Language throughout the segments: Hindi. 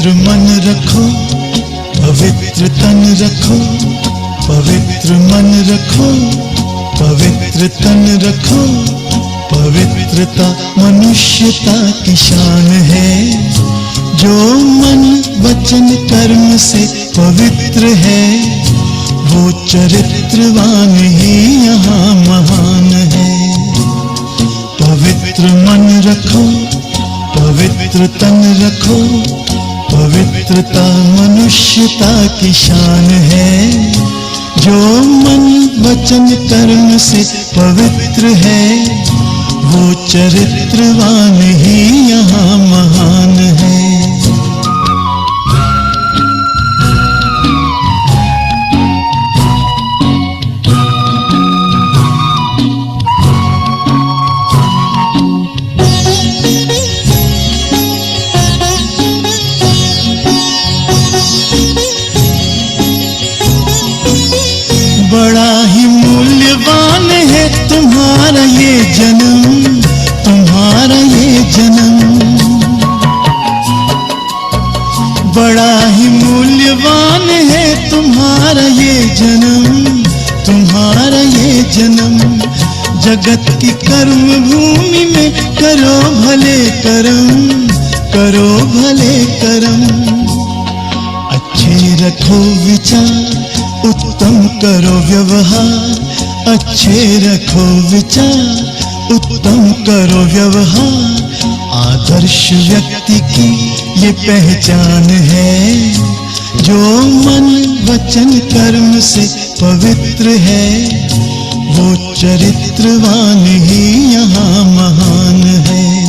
पवित्र मन रखो, पवित्र तन रखो, पवित्र मन रखो, पवित्र तन रखो। पवित्रता मनुष्यता की शान है। जो मन वचन कर्म से पवित्र है, वो चरित्रवान ही यहाँ महान है। पवित्र मन रखो, पवित्र तन रखो, पवित्रता मनुष्यता की शान है। जो मन वचन कर्म से पवित्र है, वो चरित्रवान ही यहाँ महान है। बड़ा ही मूल्यवान है तुम्हारा ये जन्म, तुम्हारा ये जन्म। बड़ा ही मूल्यवान है तुम्हारा ये जन्म, तुम्हारा ये जन्म। जगत की कर्म भूमि में करो भले कर्म, करो भले कर्म। अच्छे रखो विचार, उत्तम करो व्यवहार। अच्छे रखो विचार, उत्तम करो व्यवहार। आदर्श व्यक्ति की ये पहचान है। जो मन वचन कर्म से पवित्र है, वो चरित्रवान ही यहाँ महान है।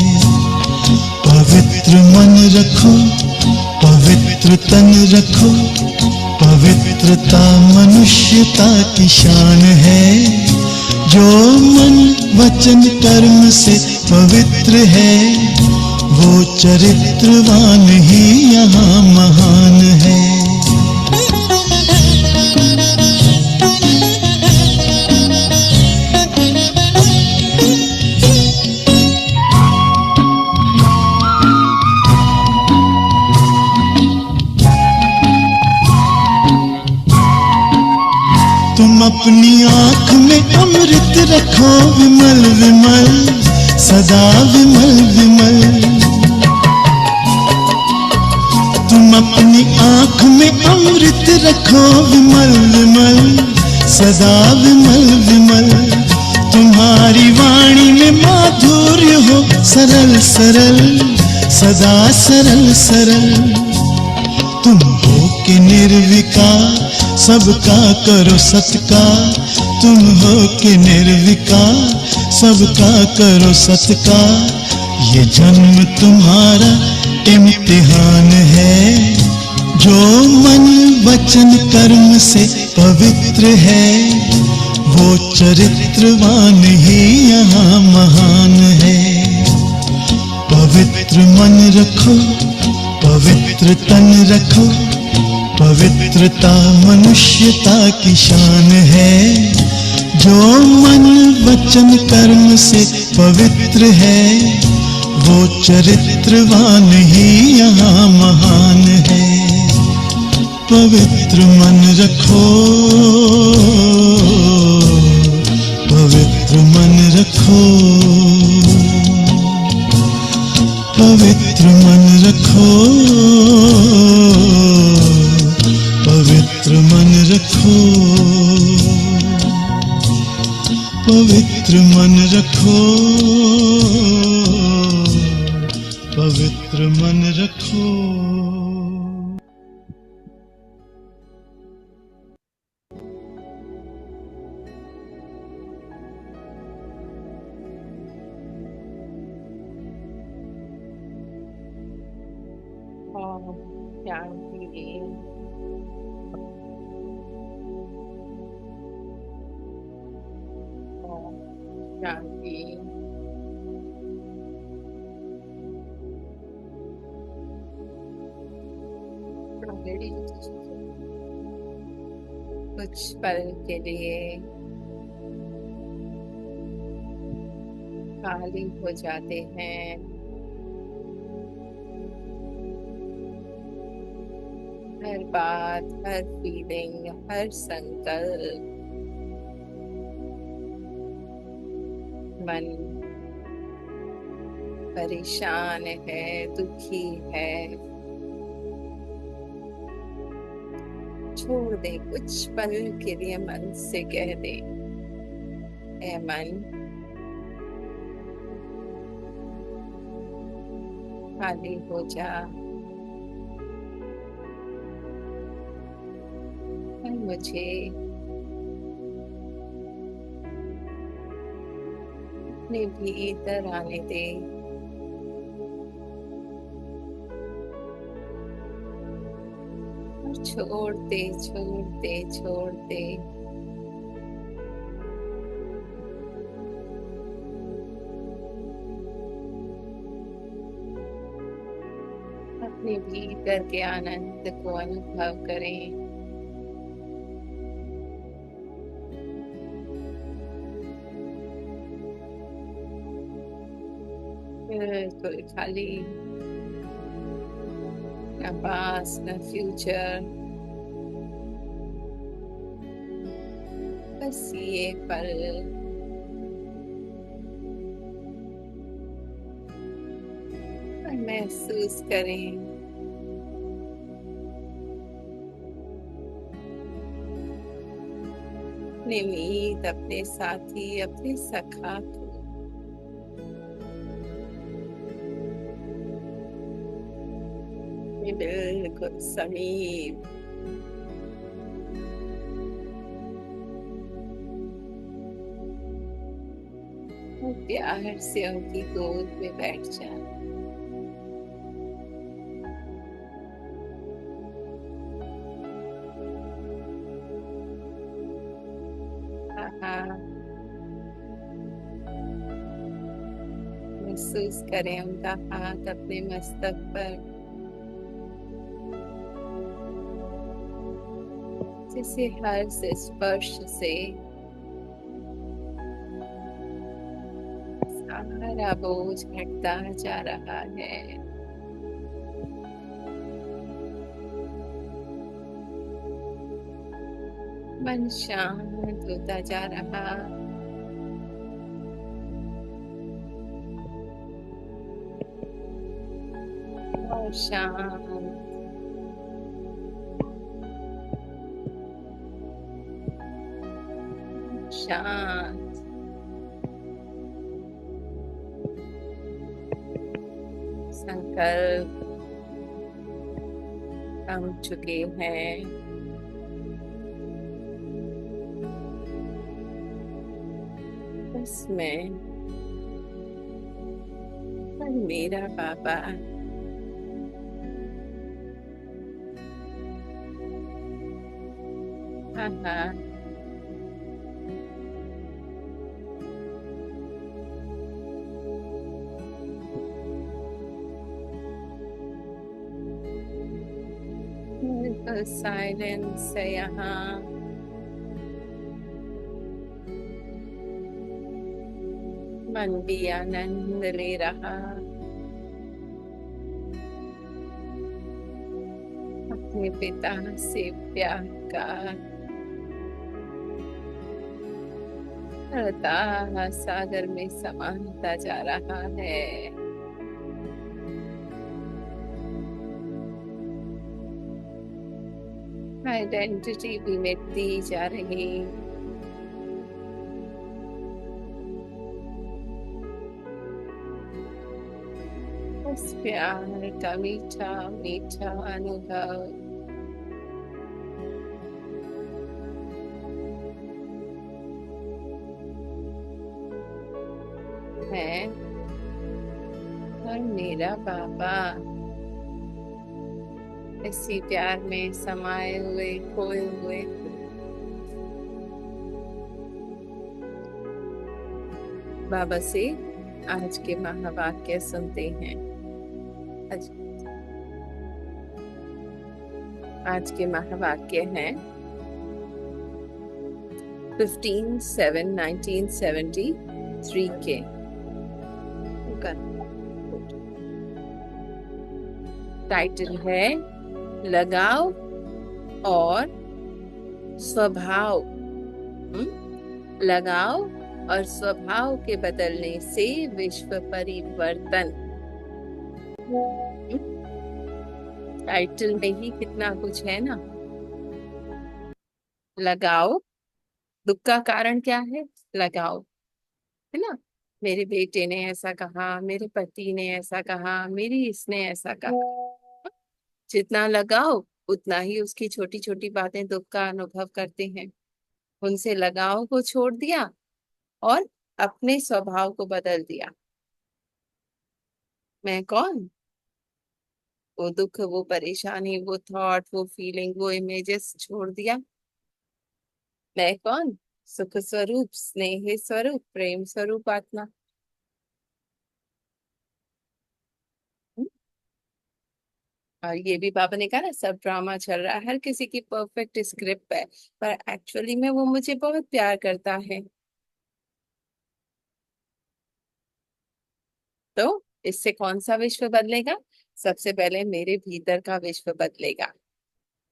पवित्र मन रखो, पवित्र तन रखो, पवित्रता मनुष्यता की शान है। जो मन वचन कर्म से पवित्र है, वो चरित्रवान ही यहाँ महान है। तुम अपनी आँख में अमृत रखो विमल विमल, सदा विमल विमल। तुम अपनी आँख में अमृत रखो विमल विमल, सदा विमल विमल। तुम्हारी वाणी में माधुर्य हो सरल सरल, सदा सरल सरल। तुम हो के निर्विकार, सबका करो सत्कार। तुम हो के निर्विकार, सबका करो सत्कार। ये जन्म तुम्हारा इम्तिहान है। जो मन वचन कर्म से पवित्र है, वो चरित्रवान ही यहाँ महान है। पवित्र मन रखो, पवित्र तन रखो, पवित्रता मनुष्यता की शान है। जो मन वचन कर्म से पवित्र है, वो चरित्रवान ही यहाँ महान है। पवित्र मन रखो, पवित्र मन रखो, पवित्र मन रखो, पवित्र मन रखो, पवित्र मन रखो, पवित्र मन रखो। शांति। शांति। कुछ पल के लिए खाली हो जाते हैं। हर बात, हर फीलिंग, हर संकल्प, मन परेशान है, दुखी है, छोड़ दे। कुछ पल के लिए मन से कह दे, ऐ मन, खाली हो जा और मुझे अपने भीतर आने दे। और छोड़ दे, छोड़ दे, छोड़ दे। अपने भीतर के आनंद को अनुभव करें। बिल्कुल खाली, न पास न फ्यूचर, बस ये पल। और महसूस करें अपने मीत, अपने साथी, अपने सखा को बिल्कुल समीप। और प्यार से उनकी गोद में बैठ जा। महसूस करें उनका हाथ अपने मस्तक पर, जिसे हर से स्पर्श से सारा बोझ घटता जा रहा है। मन शांत होता जा रहा, और शांत, शांत। संकल्प थम चुके हैं। इसमें और मेरा बाबा हाँ, साइलेंस है यहाँ। मन भी आनंद ले रहा, अपने पिता से प्यार का अथाह सागर में समाता जा रहा है। आइडेंटिटी भी मिटती जा रही, उस प्यार का मीठा मीठा अनुभव। है और मेरा बाबा इसी प्यार में समाये हुए, खोए हुए। बाबा से आज के महावाक्य सुनते हैं। आज के महावाक्य हैं 15/7/1973 के। टाइटल है लगाओ और स्वभाव, लगाव और स्वभाव के बदलने से विश्व परिवर्तन। टाइटल में ही कितना कुछ है ना। लगाव, दुख का कारण क्या है? लगाव, है ना। मेरे बेटे ने ऐसा कहा, मेरे पति ने ऐसा कहा, मेरी इसने ऐसा कहा। जितना लगाव उतना ही उसकी छोटी छोटी बातें दुख का अनुभव करते हैं। उनसे लगाव को छोड़ दिया और अपने स्वभाव को बदल दिया। मैं कौन? वो दुख, वो परेशानी, वो थॉट, वो फीलिंग, वो इमेजेस छोड़ दिया। मैं कौन? सुख स्वरूप, स्नेह स्वरूप, प्रेम स्वरूप आत्मा। हम्म? और ये भी पापा ने कहा ना, सब ड्रामा चल रहा है, हर किसी की परफेक्ट स्क्रिप्ट है, पर एक्चुअली में वो मुझे बहुत प्यार करता है। तो इससे कौन सा विश्व बदलेगा? सबसे पहले मेरे भीतर का विश्व बदलेगा,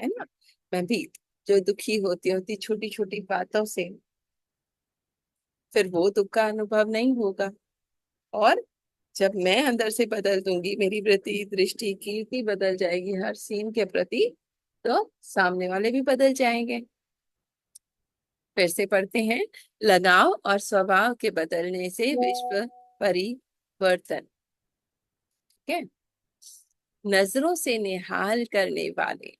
है ना। मैं भी जो दुखी होती छोटी छोटी बातों से, फिर वो दुख का अनुभव नहीं होगा। और जब मैं अंदर से बदल दूंगी, मेरी वृत्ति, दृष्टि, कीर्ति बदल जाएगी हर सीन के प्रति, तो सामने वाले भी बदल जाएंगे। फिर से पढ़ते हैं। लगाव और स्वभाव के बदलने से विश्व परिवर्तन। ठीक है। नजरों से निहाल करने वाले,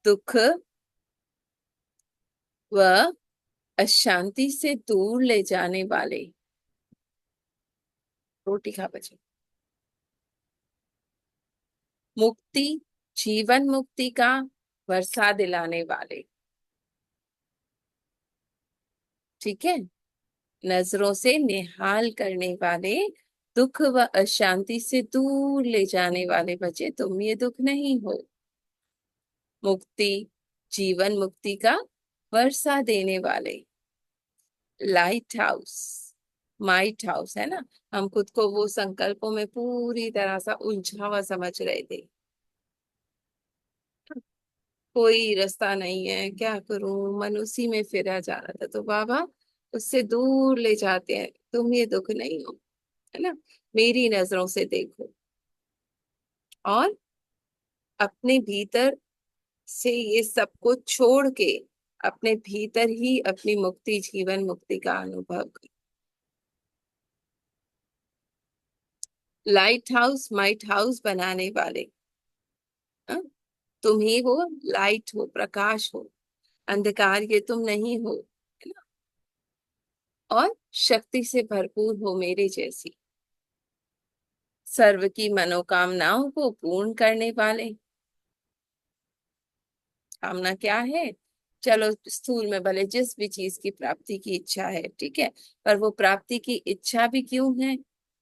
दुख व अशांति से दूर ले जाने वाले, रोटी खा बचे, मुक्ति, जीवन मुक्ति का वर्षा दिलाने वाले। ठीक है। नजरों से निहाल करने वाले, दुख व अशांति से दूर ले जाने वाले बच्चे, तुम ये दुख नहीं हो। मुक्ति, जीवन मुक्ति का वर्षा देने वाले, लाइट हाउस, माइट हाउस, है ना। हम खुद को वो संकल्पों में पूरी तरह से उलझा हुआ समझ रहे थे। कोई रास्ता नहीं है, क्या करूं, मन उसी में फिरा जा रहा था, तो बाबा उससे दूर ले जाते हैं। तुम ये दुख नहीं हो, है ना। मेरी नजरों से देखो और अपने भीतर से ये सब कुछ छोड़ के अपने भीतर ही अपनी मुक्ति, जीवन मुक्ति का अनुभव करो। लाइट हाउस, माइट हाउस बनाने वाले, हाँ? तुम ही वो लाइट हो, प्रकाश हो, अंधकार ये तुम नहीं हो, है ना। और शक्ति से भरपूर हो मेरे जैसी, सर्व की मनोकामनाओं को पूर्ण करने वाले। कामना क्या है? चलो स्थूल में भले जिस भी चीज की प्राप्ति की इच्छा है, ठीक है, पर वो प्राप्ति की इच्छा भी क्यों है?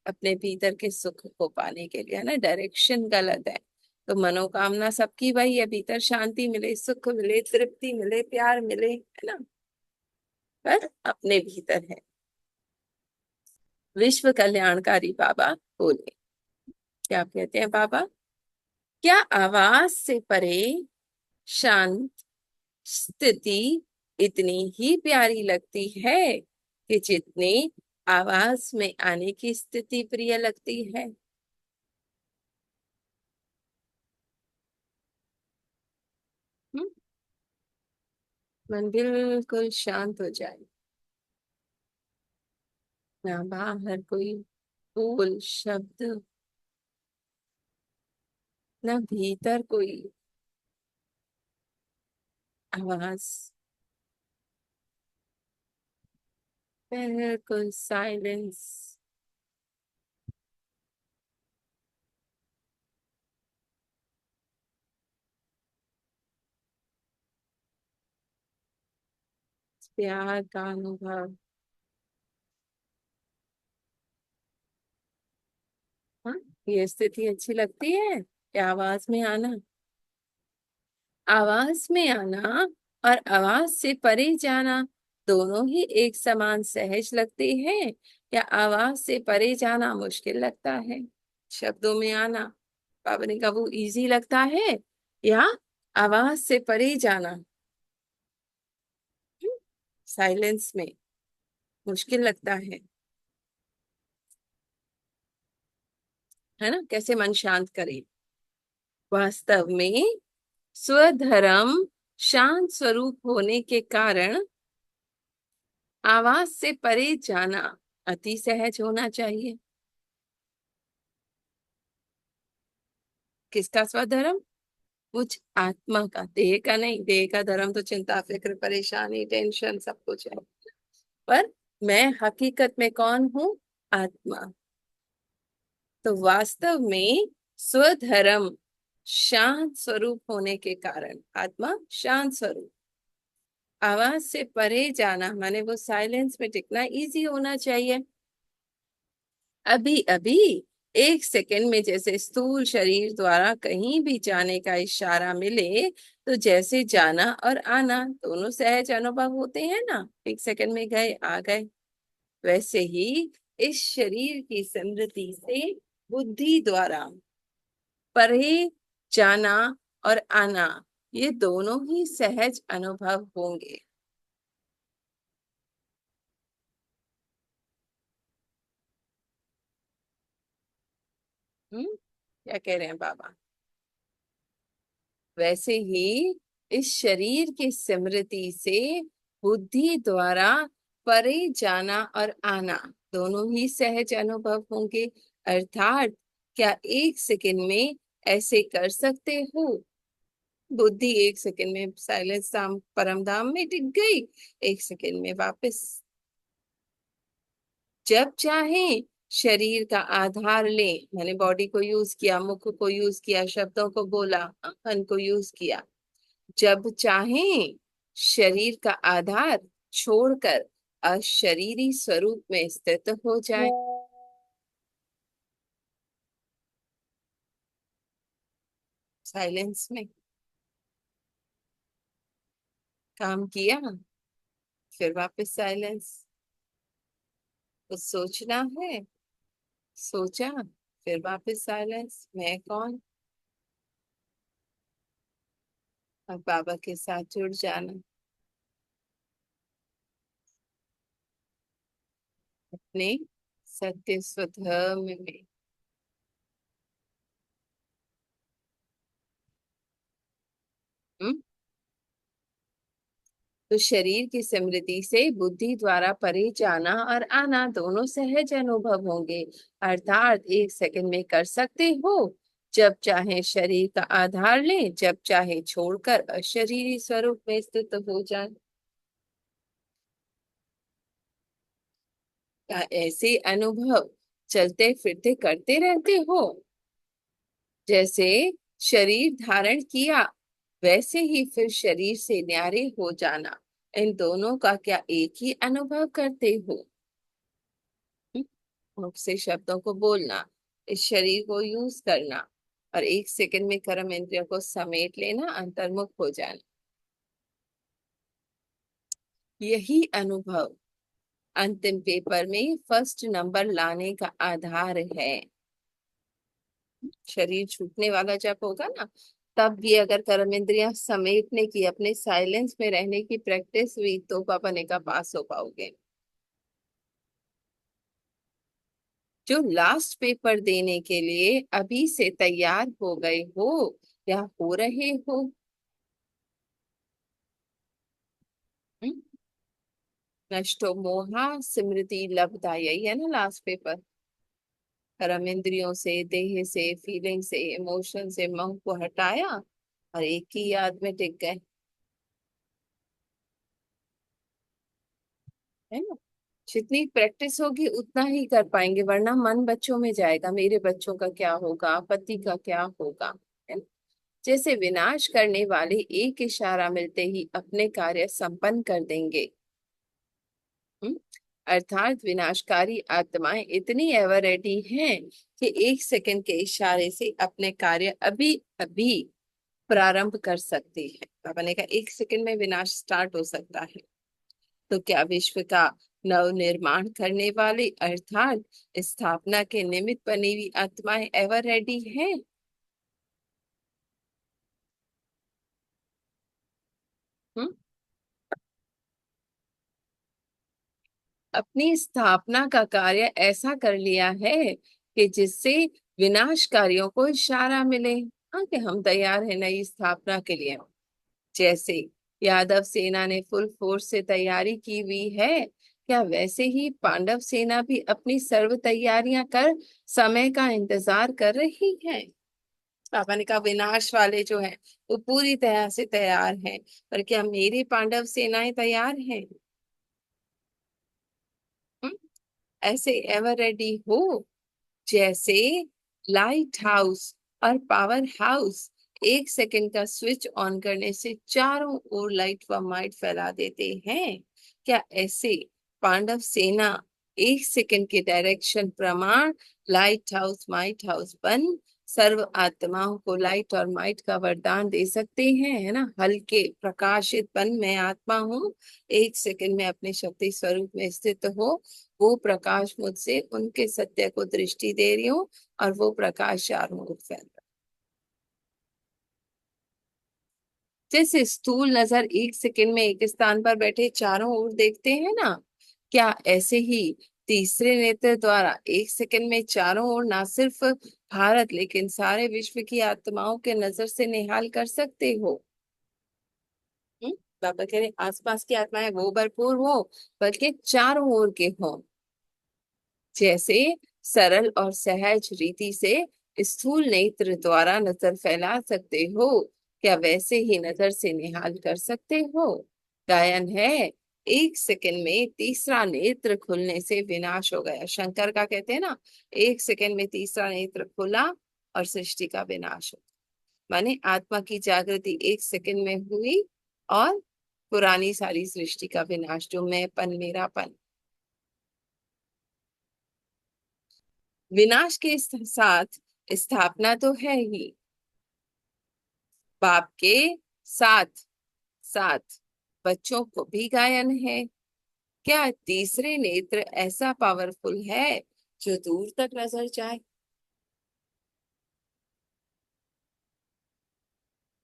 अपने भीतर के सुख को पाने के लिए, है ना। डायरेक्शन गलत है। तो मनोकामना सबकी वही है, भीतर शांति मिले, सुख मिले, तृप्ति मिले, प्यार मिले, है ना। पर अपने भीतर है। विश्व कल्याणकारी बाबा बोले, क्या कहते हैं बाबा? क्या आवाज से परे शांत स्थिति इतनी ही प्यारी लगती है कि जितनी आवाज में आने की स्थिति प्रिय लगती है? हम्म? मन बिल्कुल शांत हो जाए, ना बाहर कोई बोल शब्द, ना भीतर कोई आवाज, बिल्कुल साइलेंस। प्यार का अनुभव। हाँ, ये स्थिति अच्छी लगती है क्या? आवाज में आना, आवाज में आना और आवाज से परे जाना, दोनों ही एक समान सहज लगते हैं, या आवाज से परे जाना मुश्किल लगता है? शब्दों में आना बाबा ने कहा वो इजी लगता है, या आवाज से परे जाना, साइलेंस में मुश्किल लगता है ना? कैसे मन शांत करें? वास्तव में स्वधर्म शांत स्वरूप होने के कारण आवाज से परे जाना अति सहज होना चाहिए। किसका स्वधर्म? मुझ आत्मा का, देह का नहीं। देह का धर्म तो चिंता फिक्र परेशानी टेंशन सब कुछ है, पर मैं हकीकत में कौन हूँ? आत्मा। तो वास्तव में स्वधर्म शांत स्वरूप होने के कारण, आत्मा शांत स्वरूप, आवाज से परे जाना माने वो साइलेंस में टिकना इजी होना चाहिए। अभी अभी 1 सेकंड में जैसे स्थूल शरीर द्वारा कहीं भी जाने का इशारा मिले, तो जैसे जाना और आना दोनों सहज अनुभव होते हैं ना, 1 सेकंड में गए आ गए, वैसे ही इस शरीर की स्मृति से बुद्धि द्वारा परे जाना और आना, ये दोनों ही सहज अनुभव होंगे। क्या कह रहे हैं बाबा? वैसे ही इस शरीर की स्मृति से बुद्धि द्वारा परे जाना और आना दोनों ही सहज अनुभव होंगे। अर्थात क्या 1 सेकंड में ऐसे कर सकते हो? बुद्धि 1 सेकंड में साइलेंस धाम परम धाम में टिक गई, 1 सेकंड में वापस। जब चाहे शरीर का आधार ले, मैंने बॉडी को यूज किया, मुख को यूज किया, शब्दों को बोला, मन को यूज किया। जब चाहें शरीर का आधार छोड़कर अशरीरी स्वरूप में स्थित हो जाए। साइलेंस में काम किया, फिर वापस साइलेंस। कुछ सोचना है, सोचा, फिर वापस साइलेंस। मैं कौन? अब बाबा के साथ जुड़ जाना, अपने सत्य स्वधर्म में। हम्म? तो शरीर की स्मृति से बुद्धि द्वारा परे जाना और आना दोनों सहज अनुभव होंगे। अर्थात 1 सेकंड में कर सकते हो। जब चाहे शरीर का आधार लें, जब चाहे छोड़कर अशरीरी स्वरूप में स्थित हो जाए। क्या ऐसे अनुभव चलते फिरते करते रहते हो? जैसे शरीर धारण किया, वैसे ही फिर शरीर से न्यारे हो जाना, इन दोनों का क्या एक ही अनुभव करते हो? मुख से शब्दों को बोलना, इस शरीर को यूज करना, और 1 सेकंड में कर्म इंद्रियों को समेट लेना, अंतर्मुख हो जाना, यही अनुभव अंतिम पेपर में फर्स्ट नंबर लाने का आधार है। शरीर छूटने वाला जब होगा ना, तब भी अगर कर्म इंद्रियां समेटने की, अपने साइलेंस में रहने की प्रैक्टिस हुई, तो पापा ने कहा पास हो पाओगे। जो लास्ट पेपर देने के लिए अभी से तैयार हो गए हो या हो रहे हो, हम्म? नष्टो मोहा स्मृति लब्धा, यही है ना लास्ट पेपर। कर्म इंद्रियों से, देह से, फीलिंग से, इमोशन से मोह को हटाया और एक ही याद में टिक गए, है ना? जितनी प्रैक्टिस होगी उतना ही कर पाएंगे, वरना मन बच्चों में जाएगा, मेरे बच्चों का क्या होगा, पति का क्या होगा, है ना? जैसे विनाश करने वाले एक इशारा मिलते ही अपने कार्य संपन्न कर देंगे। हम्म? अर्थात विनाशकारी आत्माएं इतनी एवर रेडी हैं कि 1 सेकंड के इशारे से अपने कार्य अभी अभी प्रारंभ कर सकती है। बाबा ने कहा 1 सेकंड में विनाश स्टार्ट हो सकता है। तो क्या विश्व का नव निर्माण करने वाले, अर्थात स्थापना के निमित्त बनी हुई आत्माएं एवर रेडी हैं? अपनी स्थापना का कार्य ऐसा कर लिया है कि जिससे विनाशकारियों को इशारा मिले, हाँ, कि हम तैयार हैं नई स्थापना के लिए। जैसे यादव सेना ने फुल फोर्स से तैयारी की हुई है, क्या वैसे ही पांडव सेना भी अपनी सर्व तैयारियां कर समय का इंतजार कर रही है। पापा ने कहा विनाश वाले जो हैं वो पूरी तरह से तैयार हैं, पर क्या मेरी पांडव सेनाएं तैयार हैं? हम्म? ऐसे एवर रेडी हो जैसे लाइट हाउस और पावर हाउस एक सेकंड का स्विच ऑन करने से चारों ओर लाइट व माइट फैला देते हैं, क्या ऐसे पांडव सेना एक सेकंड के डायरेक्शन प्रमाण लाइट हाउस माइट हाउस बन सर्व आत्माओं को लाइट और माइट का वरदान दे सकते हैं, है ना। हल्के प्रकाशित बन मैं आत्मा हूँ, एक सेकंड में अपने शक्ति स्वरूप में स्थित हो, वो प्रकाश मुझसे उनके सत्य को दृष्टि दे रही हूँ और वो प्रकाश चारों ओर फैल रहा है। जैसे स्थूल नजर एक सेकंड में एक स्थान पर बैठे चारों ओर देखते हैं ना, क्या ऐसे ही तीसरे नेत्र द्वारा एक सेकंड में चारों ओर ना सिर्फ भारत लेकिन सारे विश्व की आत्माओं के नजर से निहाल कर सकते हो? हम्म? बाबा कह रहे आसपास की आत्माएं वो भरपूर हो, बल्कि चारों ओर के हों। जैसे सरल और सहज रीति से स्थूल नेत्र द्वारा नजर फैला सकते हो, क्या वैसे ही नजर से निहाल कर सकते हो? गायन है, एक सेकंड में तीसरा नेत्र खुलने से विनाश हो गया। शंकर का कहते हैं ना, एक सेकंड में तीसरा नेत्र खुला और सृष्टि का विनाश हो। माने आत्मा की जागृति एक सेकंड में हुई और पुरानी सारी सृष्टि का विनाश, जो मैंपन मेरापन। विनाश के साथ स्थापना तो है ही। बाप के साथ साथ बच्चों को भी गायन है। क्या तीसरे नेत्र ऐसा पावरफुल है जो दूर तक नजर जाए?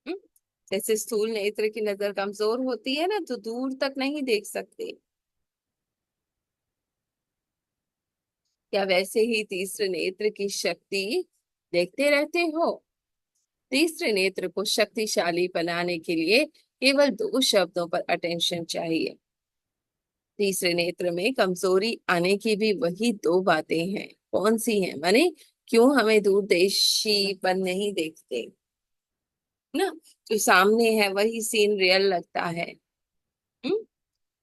हम्म? जैसे स्थूल नेत्र की नजर कमजोर होती है ना, तो दूर तक नहीं देख सकते, क्या वैसे ही तीसरे नेत्र की शक्ति देखते रहते हो? तीसरे नेत्र को शक्तिशाली बनाने के लिए केवल दो शब्दों पर अटेंशन चाहिए। तीसरे नेत्र में कमजोरी आने की भी वही दो बातें हैं। कौन सी हैं? माने क्यों हमें दूरदेशीपन नहीं देखते ना, जो सामने है वही सीन रियल लगता है।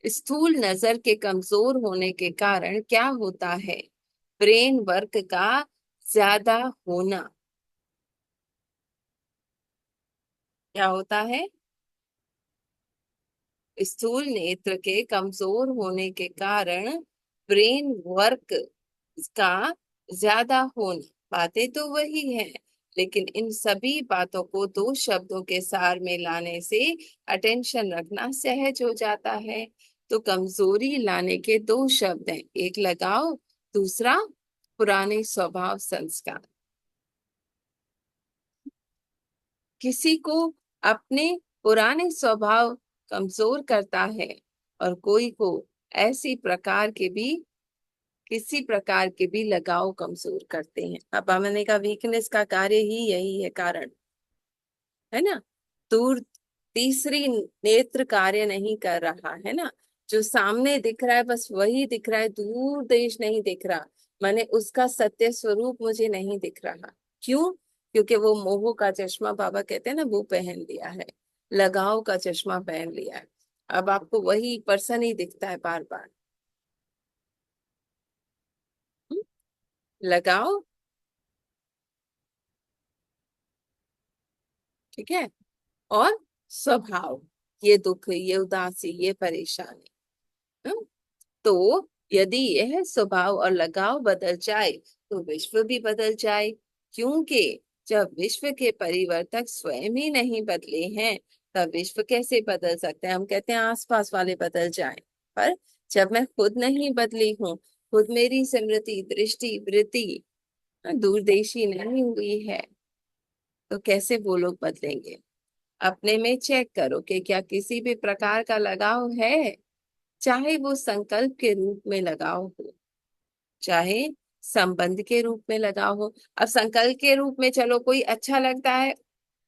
स्थूल नजर के कमजोर होने के कारण क्या होता है? ब्रेन वर्क का ज्यादा होना। क्या होता है? स्थूल नेत्र के कमजोर होने के कारण ब्रेन वर्क का ज्यादा होना। बातें तो वही है, लेकिन इन सभी बातों को दो शब्दों के सार में लाने से अटेंशन रखना सहज हो जाता है। तो कमजोरी लाने के दो शब्द हैं, एक लगाव, दूसरा पुराने स्वभाव संस्कार। किसी को अपने पुराने स्वभाव कमजोर करता है और कोई को ऐसी प्रकार के भी किसी प्रकार के भी लगाव कमजोर करते हैं। अब हमने का वीकनेस का कार्य ही यही है, कारण है ना। दूर तीसरी नेत्र कार्य नहीं कर रहा है ना, जो सामने दिख रहा है बस वही दिख रहा है, दूर देश नहीं दिख रहा। माने उसका सत्य स्वरूप मुझे नहीं दिख रहा। क्यों? क्योंकि वो मोह का चश्मा, बाबा कहते हैं ना, वो पहन लिया है, लगाव का चश्मा पहन लिया है। अब आपको वही पर्सन ही दिखता है बार बार। लगाव, ठीक है, और स्वभाव, ये दुख ये उदासी ये परेशानी। हम्म? तो यदि यह स्वभाव और लगाव बदल जाए तो विश्व भी बदल जाए, क्योंकि जब विश्व के परिवर्तक स्वयं ही नहीं बदले हैं, तब विश्व कैसे बदल सकते हैं? हम कहते हैं आसपास वाले बदल जाएं, पर जब मैं खुद नहीं बदली हूँ, खुद मेरी स्मृति दृष्टि वृत्ति दूरदेशी नहीं हुई है, तो कैसे वो लोग बदलेंगे? अपने में चेक करो कि क्या किसी भी प्रकार का लगाव है। चाहे वो संकल्प के रूप में लगाव हो, चाहे संबंध के रूप में लगाव हो। अब संकल्प के रूप में चलो कोई अच्छा लगता है,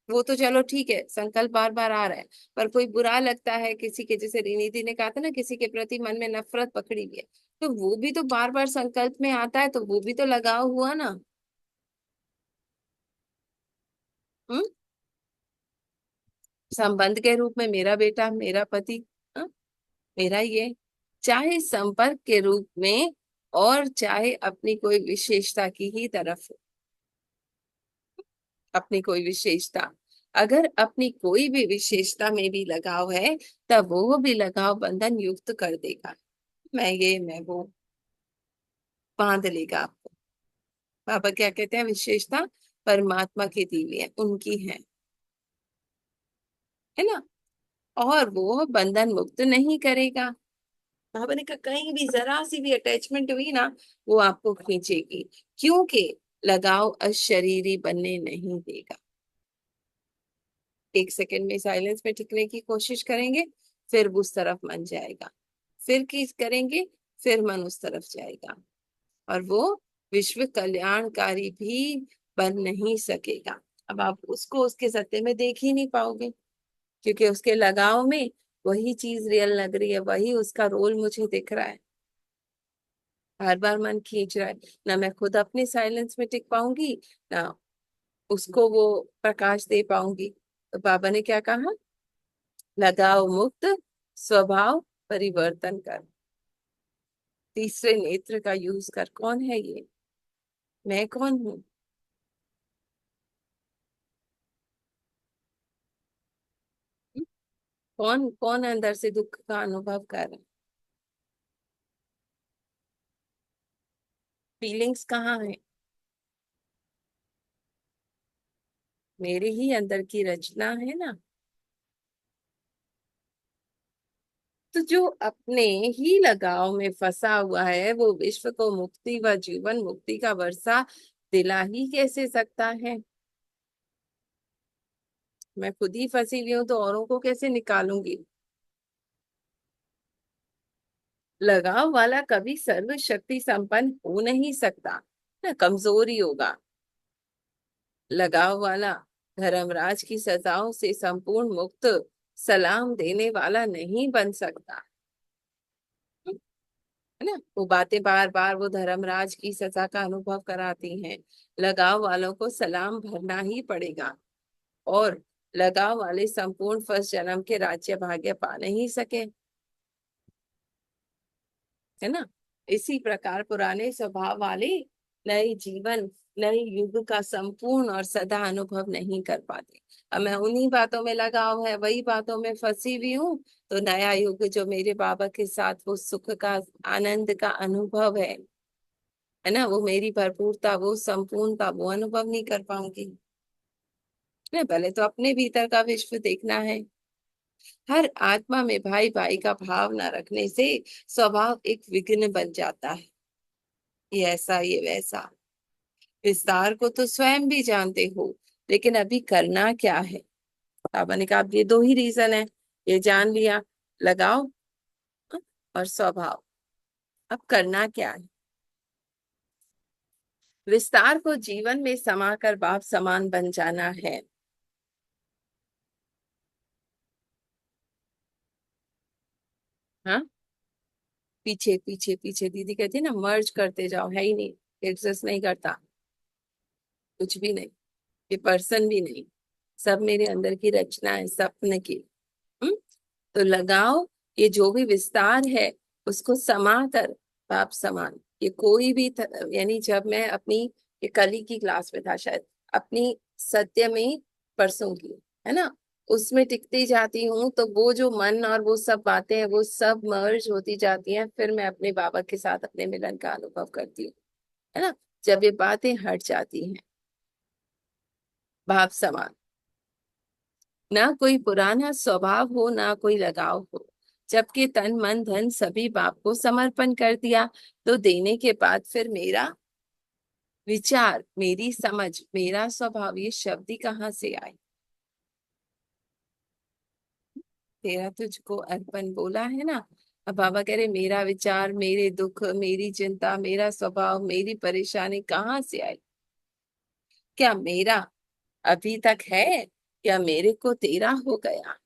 वो तो चलो ठीक है, संकल्प बार बार आ रहा है। पर कोई बुरा लगता है किसी के, जैसे रिनीति ने कहा था ना, किसी के प्रति मन में नफरत पकड़ी हुई है, तो वो भी तो बार बार संकल्प में आता है, तो वो भी तो लगाव हुआ ना। हम्म। संबंध के रूप में मेरा बेटा, मेरा पति, हाँ, मेरा ये, चाहे संपर्क के रूप में, और चाहे अपनी कोई विशेषता की ही तरफ हो, अपनी कोई विशेषता। अगर अपनी कोई भी विशेषता में भी लगाव है, तब वो भी लगाव बंधन युक्त कर देगा। मैं ये, मैं वो, बांध लेगा आपको। बाबा क्या कहते हैं, विशेषता परमात्मा की दी हुई है, उनकी है ना, और वो बंधन मुक्त नहीं करेगा। बाबा ने कहा कहीं भी जरा सी भी अटैचमेंट हुई ना, वो आपको खींचेगी, क्योंकि लगाव अशरीरी बनने नहीं देगा। एक सेकंड में साइलेंस में टिकने की कोशिश करेंगे, फिर उस तरफ मन जाएगा, फिर की करेंगे, फिर मन उस तरफ जाएगा, और वो विश्व कल्याणकारी भी बन नहीं सकेगा। अब आप उसको उसके सत्य में देख ही नहीं पाओगे, क्योंकि उसके लगाव में वही चीज रियल लग रही है, वही उसका रोल मुझे दिख रहा है, हर बार मन खींच रहा है। ना मैं खुद अपने साइलेंस में टिक पाऊंगी, ना उसको वो प्रकाश दे पाऊंगी। तो बाबा ने क्या कहा, लगाव मुक्त स्वभाव परिवर्तन कर, तीसरे नेत्र का यूज कर। कौन है ये, मैं कौन हूँ? कौन कौन अंदर से दुख का अनुभव कर रहा है? फीलिंग्स कहाँ है? मेरे ही अंदर की रचना है ना। तो जो अपने ही लगाव में फंसा हुआ है, वो विश्व को मुक्ति व जीवन मुक्ति का वर्षा दिला ही कैसे सकता है? मैं खुद ही फंसी हुई हूँ, तो औरों को कैसे निकालूंगी? लगाव वाला कभी सर्व शक्ति संपन्न हो नहीं सकता, ना, कमजोरी होगा। लगाव वाला धर्मराज की सजाओं से संपूर्ण मुक्त सलाम देने वाला नहीं बन सकता, है ना। वो बातें बार बार वो धर्मराज की सजा का अनुभव कराती हैं। लगाव वालों को सलाम भरना ही पड़ेगा, और लगाव वाले संपूर्ण फर्स्ट जन्म के राज्य भाग्य पा नहीं सके, है ना। इसी प्रकार पुराने स्वभाव वाले नए जीवन, नए युग का संपूर्ण और सदा अनुभव नहीं कर पाते। अब मैं उन्हीं बातों में लगाव है, वही बातों में फंसी हुई हूँ, तो नया युग जो मेरे बाबा के साथ वो सुख का, आनंद का अनुभव है ना, वो मेरी भरपूरता, वो संपूर्णता, वो अनुभव नहीं कर पाऊंगी। नहीं, पहले तो अपने भीतर का विश्व देखना है। हर आत्मा में भाई भाई का भाव न रखने से स्वभाव एक विघ्न बन जाता है, ये ऐसा ये वैसा। विस्तार को तो स्वयं भी जानते हो, लेकिन अभी करना क्या है? बाबा ने कहा अब ये दो ही रीजन है, ये जान लिया, लगाओ और स्वभाव। अब करना क्या है? विस्तार को जीवन में समाकर बाप समान बन जाना है। हाँ, पीछे पीछे पीछे दीदी कहती है ना, मर्ज करते जाओ, है ही नहीं, एग्जिस्ट नहीं करता, कुछ भी नहीं, ये पर्सन भी नहीं, सब मेरे अंदर की रचना है, सपने की। हम्म। तो लगाओ, ये जो भी विस्तार है, उसको समा कर बाप समान। ये कोई भी यानी जब मैं अपनी, ये कल ही की क्लास में था शायद, अपनी सत्य में परसों की, है ना, उसमें टिकती जाती हूँ, तो वो जो मन और वो सब बातें हैं, वो सब मर्ज होती जाती हैं, फिर मैं अपने बाबा के साथ अपने मिलन का अनुभव करती हूँ, है ना। जब ये बातें हट जाती हैं, भाव समान, ना कोई पुराना स्वभाव हो, ना कोई लगाव हो, जबकि तन मन धन सभी बाप को समर्पण कर दिया, तो देने के बाद फिर मेरा विचार, मेरी समझ, मेरा स्वभाव, ये शब्द ही कहाँ से आए? तेरा तुझको अर्पण बोला है ना, अब बाबा कह रहे मेरा विचार, मेरे दुख, मेरी चिंता, मेरा स्वभाव, मेरी परेशानी कहाँ से आई? क्या मेरा अभी तक है या मेरे को तेरा हो गया?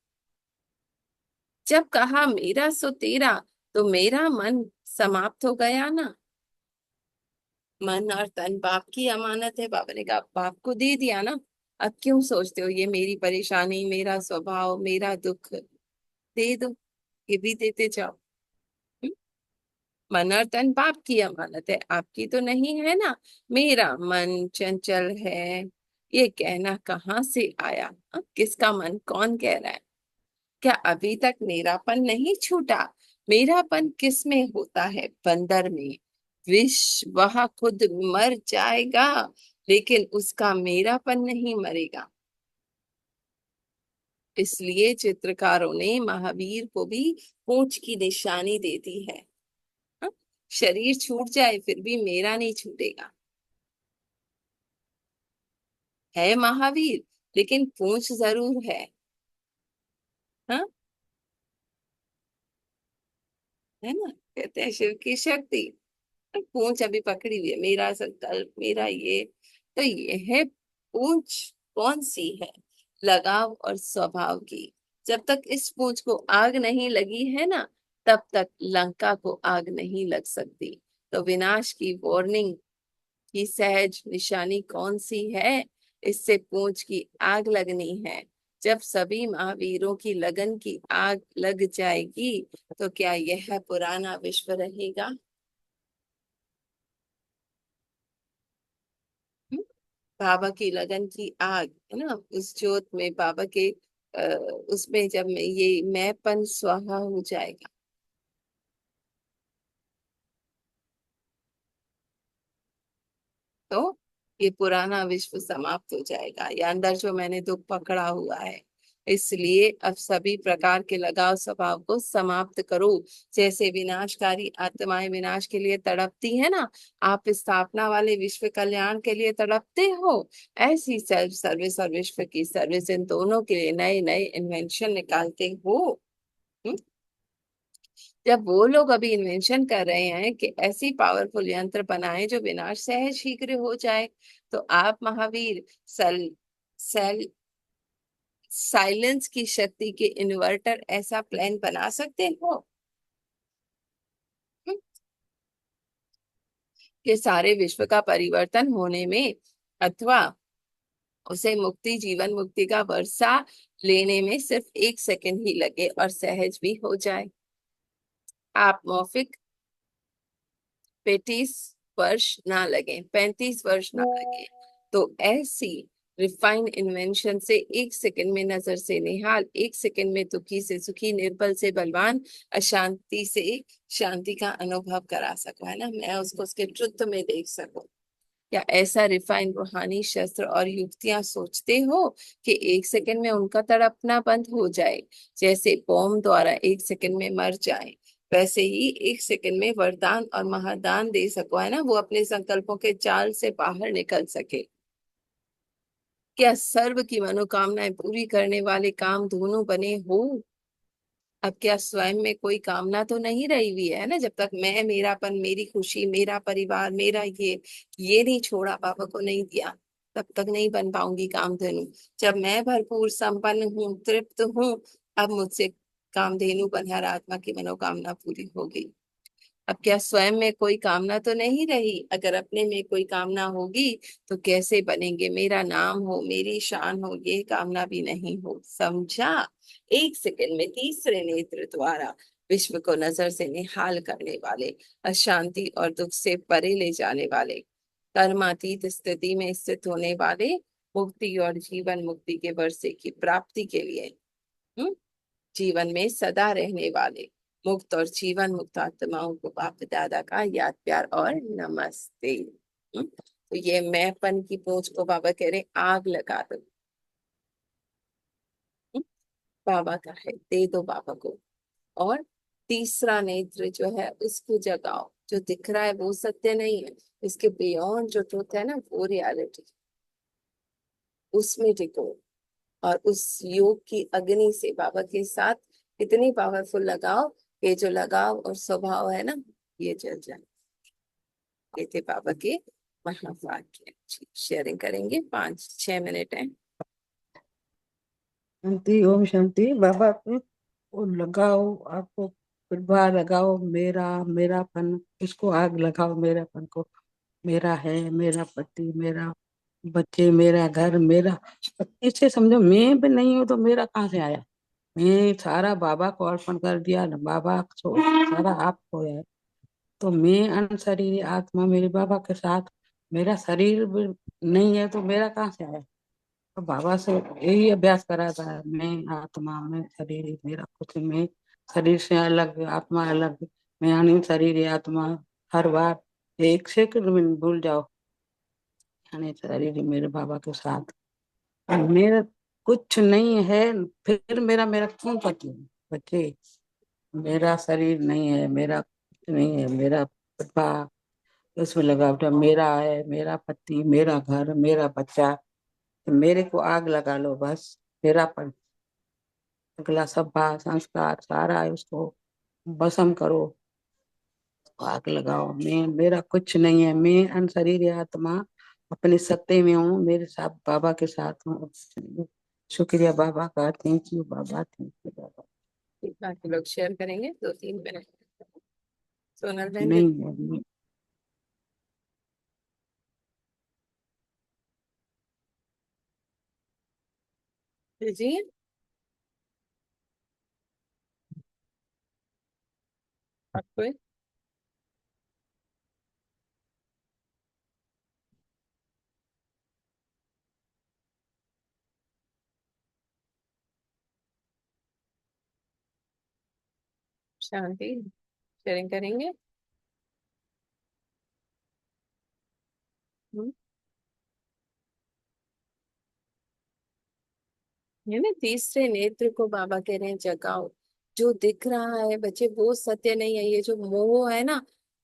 जब कहा मेरा सो तेरा, तो मेरा मन समाप्त हो गया ना। मन और तन बाप की अमानत है, बाबा ने कहा बाप को दे दिया ना। अब क्यों सोचते हो ये मेरी परेशानी, मेरा स्वभाव, मेरा दुख? दे दो, ये भी देते जाओ। हम्म? मन और तन बाप की अमानत है, आपकी तो नहीं है ना। मेरा मन चंचल है, ये कहना कहाँ से आया? किसका मन कौन कह रहा है? क्या अभी तक मेरापन नहीं छूटा? मेरापन किस में होता है? बंदर में। विष वह खुद मर जाएगा, लेकिन उसका मेरापन नहीं मरेगा। इसलिए चित्रकारों ने महावीर को भी पूंछ की निशानी दे दी है। हाँ? शरीर छूट जाए फिर भी मेरा नहीं छूटेगा। है महावीर, लेकिन पूंछ जरूर है। हाँ, है ना? कहते हैं शिव की शक्ति। पूंछ अभी पकड़ी हुई है, मेरा संकल्प, मेरा ये। तो यह पूंछ कौन सी है? लगाव और स्वभाव की। जब तक इस पूंछ को आग नहीं लगी है ना, तब तक लंका को आग नहीं लग सकती। तो विनाश की वार्निंग की सहज निशानी कौन सी है? इससे पूंछ की आग लगनी है। जब सभी महावीरों की लगन की आग लग जाएगी, तो क्या यह पुराना विश्व रहेगा? बाबा की लगन की आग है ना, उस जोत में बाबा के उसमें जब ये मैंपन स्वाहा हो जाएगा, तो ये पुराना विश्व समाप्त हो जाएगा। ये अंदर जो मैंने दुख पकड़ा हुआ है, इसलिए अब सभी प्रकार के लगाव स्वभाव को समाप्त करो। जैसे विनाशकारी आत्माएं विनाश के लिए तड़पती है ना, आप स्थापना वाले विश्व कल्याण के लिए तड़पते हो। ऐसी सेल्फ सर्विस और विश्व की सर्विस, इन दोनों के लिए नए नए इन्वेंशन निकालते हो। हम्म? जब वो लोग अभी इन्वेंशन कर रहे हैं कि ऐसी पावरफुल यंत्र बनाए जो विनाश सहज शीघ्र हो जाए, तो आप महावीर सेल सेल साइलेंस की शक्ति के इन्वर्टर ऐसा प्लान बना सकते हो? हम्म? कि सारे विश्व का परिवर्तन होने में, अथवा उसे मुक्ति, जीवन मुक्ति का वर्षा लेने में सिर्फ 1 सेकंड ही लगे और सहज भी हो जाए। आप मौफिक 35 वर्ष ना लगे, 35 वर्ष ना लगे, तो ऐसी रिफाइंड इन्वेंशन से 1 सेकंड में नजर से निहाल, 1 सेकंड में दुखी से सुखी, निर्बल से बलवान, अशांति से शांति का अनुभव करा सको, है ना, मैं उसको उसके ट्रुथ में देख सकूं। या ऐसा रिफाइंड रूहानी शस्त्र और युक्तियां सोचते हो कि 1 सेकंड में उनका तड़पना बंद हो जाए? जैसे बॉम्ब द्वारा 1 सेकंड में मर जाए, वैसे ही 1 सेकंड में वरदान और महादान दे सको, है ना, वो अपने संकल्पों के जाल से बाहर निकल सके। क्या सर्व की मनोकामनाएं पूरी करने वाले काम दोनों बने हो? अब क्या स्वयं में कोई कामना तो नहीं रही हुई है ना? जब तक मैं, मेरापन, मेरी खुशी, मेरा परिवार, मेरा ये नहीं छोड़ा, पापा को नहीं दिया, तब तक नहीं बन पाऊंगी कामधेनु। जब मैं भरपूर संपन्न हूँ, तृप्त हूँ, अब मुझसे कामधेनु बनकर आत्मा की मनोकामना पूरी होगी। अब क्या स्वयं में कोई कामना तो नहीं रही? अगर अपने में कोई कामना होगी, तो कैसे बनेंगे? मेरा नाम हो, मेरी शान हो, ये कामना भी नहीं हो, समझा? 1 सेकंड में तीसरे नेत्र द्वारा विश्व को नजर से निहाल करने वाले, अशांति और दुख से परे ले जाने वाले, कर्मातीत स्थिति में स्थित होने वाले, मुक्ति और जीवन मुक्ति के वर्षे की प्राप्ति के लिए, हम्म, जीवन में सदा रहने वाले मुक्त और जीवन मुक्त आत्माओं को बाप दादा का याद प्यार और नमस्ते। तो ये मैंपन की पूंछ को बाबा कह रहे आग लगा दो। हम्म? बाबा का है, दे दो बाबा को। और तीसरा नेत्र जो है उसको जगाओ। जो दिख रहा है वो सत्य नहीं है, इसके बियॉन्ड जो ट्रुथ है ना, वो रियलिटी, उसमें टिको। और उस योग की अग्नि से बाबा के साथ इतनी पावरफुल लगाओ ये जो लगाव और स्वभाव है ना, ये जल जाए। ये थे बाबा के महावाक्य। शेयरिंग करेंगे, 5-6 मिनट है। शांति, ओम शांति। बाबा पे वो लगाओ, आपको प्रभाव लगाओ, मेरा मेरापन, इसको आग लगाओ, मेरापन को। मेरा है, मेरा पति, मेरा बच्चे, मेरा घर, मेरा। इसे समझो, मैं भी नहीं हूँ तो मेरा कहाँ से आया? मैं सारा बाबा को अर्पण कर दिया ना, बाबा को सारा आपको है। तो मैं अनशरीरी आत्मा मेरे बाबा के साथ, मेरा शरीर भी नहीं है तो मेरा कहाँ से आया? तो बाबा से यही अभ्यास करा था, मैं आत्मा, मैं शरीर, मेरा कुछ मैं, शरीर से अलग, आत्मा अलग, मैं अनिल शरीर आत्मा। हर बार 1 सेकंड में भूल जाओ, अनिल शरीर मेरे बाबा के साथ। मेरा कुछ नहीं है, फिर मेरा मेरा क्यों पति बच्चे? मेरा शरीर नहीं है, मेरा कुछ नहीं है, मेरा पप्पा उसमें लगा उठा, मेरा है, मेरा पति, मेरा घर, मेरा बच्चा। मेरे को आग लगा लो बस। मेरा पर अगला सब संस्कार सारा है, उसको भस्म करो, आग लगाओ। मैं, मेरा कुछ नहीं है, मैं अनशरीर आत्मा अपने सत्य में हूँ, मेरे साथ बाबा के साथ हूँ। शुक्रिया बाबा का, थैंक यू बाबा, थैंक यू बाबा। बाकी लोग शेयर करेंगे 2-3 मिनट। सोनल बहन नहीं है, जी। आपको शांति शेयरिंग करेंगे। हम्म, ये ना तीसरे नेत्र को बाबा कह रहे हैं जगाओ। जो दिख रहा है बच्चे वो सत्य नहीं है, ये जो मोह है ना,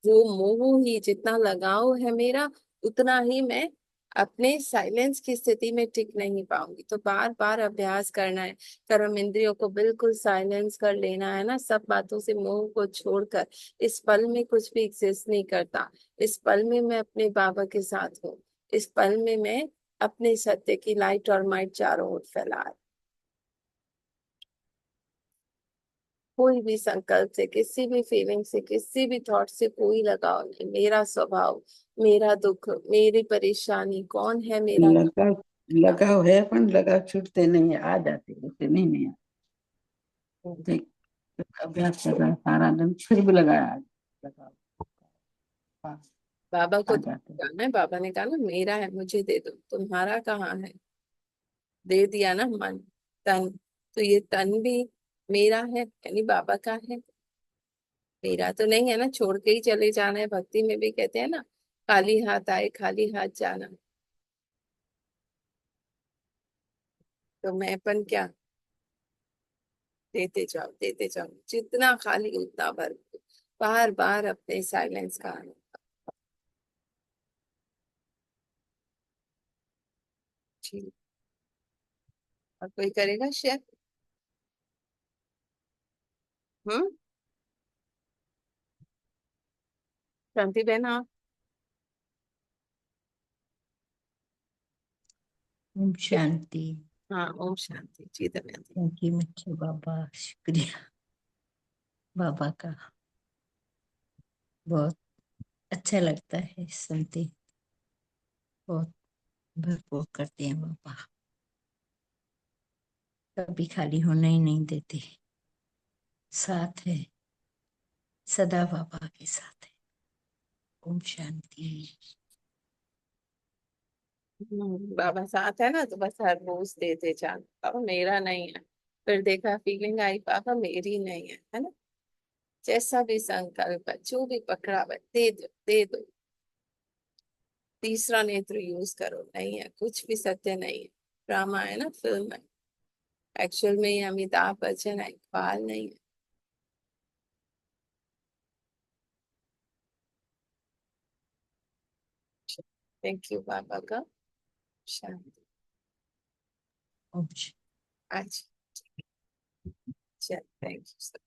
वो मोह ही, जितना लगाव है मेरा उतना ही मैं अपने साइलेंस की स्थिति में टिक नहीं पाऊंगी। तो बार बार अभ्यास करना है, कर्म इंद्रियों को बिल्कुल साइलेंस कर लेना है ना, सब बातों से मोह को छोड़कर। इस पल में कुछ भी एग्जिस्ट नहीं करता, इस पल में मैं अपने बाबा के साथ हूँ, इस पल में मैं अपने सत्य की लाइट और माइट चारों ओर फैला। कोई भी संकल्प से, किसी भी फीलिंग से, किसी भी थॉट से कोई लगाव नहीं। मेरा स्वभाव, मेरा दुख, मेरी परेशानी, कौन है मेरा लगाव, लगाव है पर लगाव छूटते नहीं है, आ जाते उसे नहीं है। देख, अभ्यास कर रहा है सारा दिन, फिर भी लगाया आज, लगाव पास बाबा को आ जाते। जाना है। बाबा ने कहा ना मेरा है मुझे दे दो, तुम्हारा कहाँ है? दे दिया ना मन, तन। तो ये तन भी मेरा है, यानी बाबा का है, मेरा तो नहीं है ना। छोड़ के ही चले जाना है। भक्ति में भी कहते हैं ना, खाली हाथ आए खाली हाथ जाना। तो मैंपन क्या, देते जाओ देते जाओ, जितना खाली उतना भर। बार बार अपने साइलेंस का आनंद। जी। और कोई करेगा शेयर? हम्म, शांति बहन आप? ओम शांति। हाँ, ओम शांति जी, धन्यवाद। थैंक यू मिट्ठू बाबा, शुक्रिया बाबा का। बहुत अच्छा लगता है सुनते, बहुत भरपूर करते हैं बाबा, कभी खाली होने ही नहीं देते, साथ है, सदा बाबा के साथ है। ओम शांति। बाबा साथ है ना, तो बस हर रोज देते जाओ। बाबा मेरा नहीं है, फिर देखा फीलिंग आई बाबा मेरी नहीं है ना। जैसा भी संकल्प है, जो भी पकड़ा हुआ है, दे दो दे दो। तीसरा नेत्र यूज करो, नहीं है कुछ भी सत्य नहीं है। ड्रामा है ना, फिल्म है। एक्चुअल में ये अमिताभ बच्चन है, इकबाल नहीं है। थैंक यू बाबा का। शांति। ओम अच्छा, चल थैंक यू।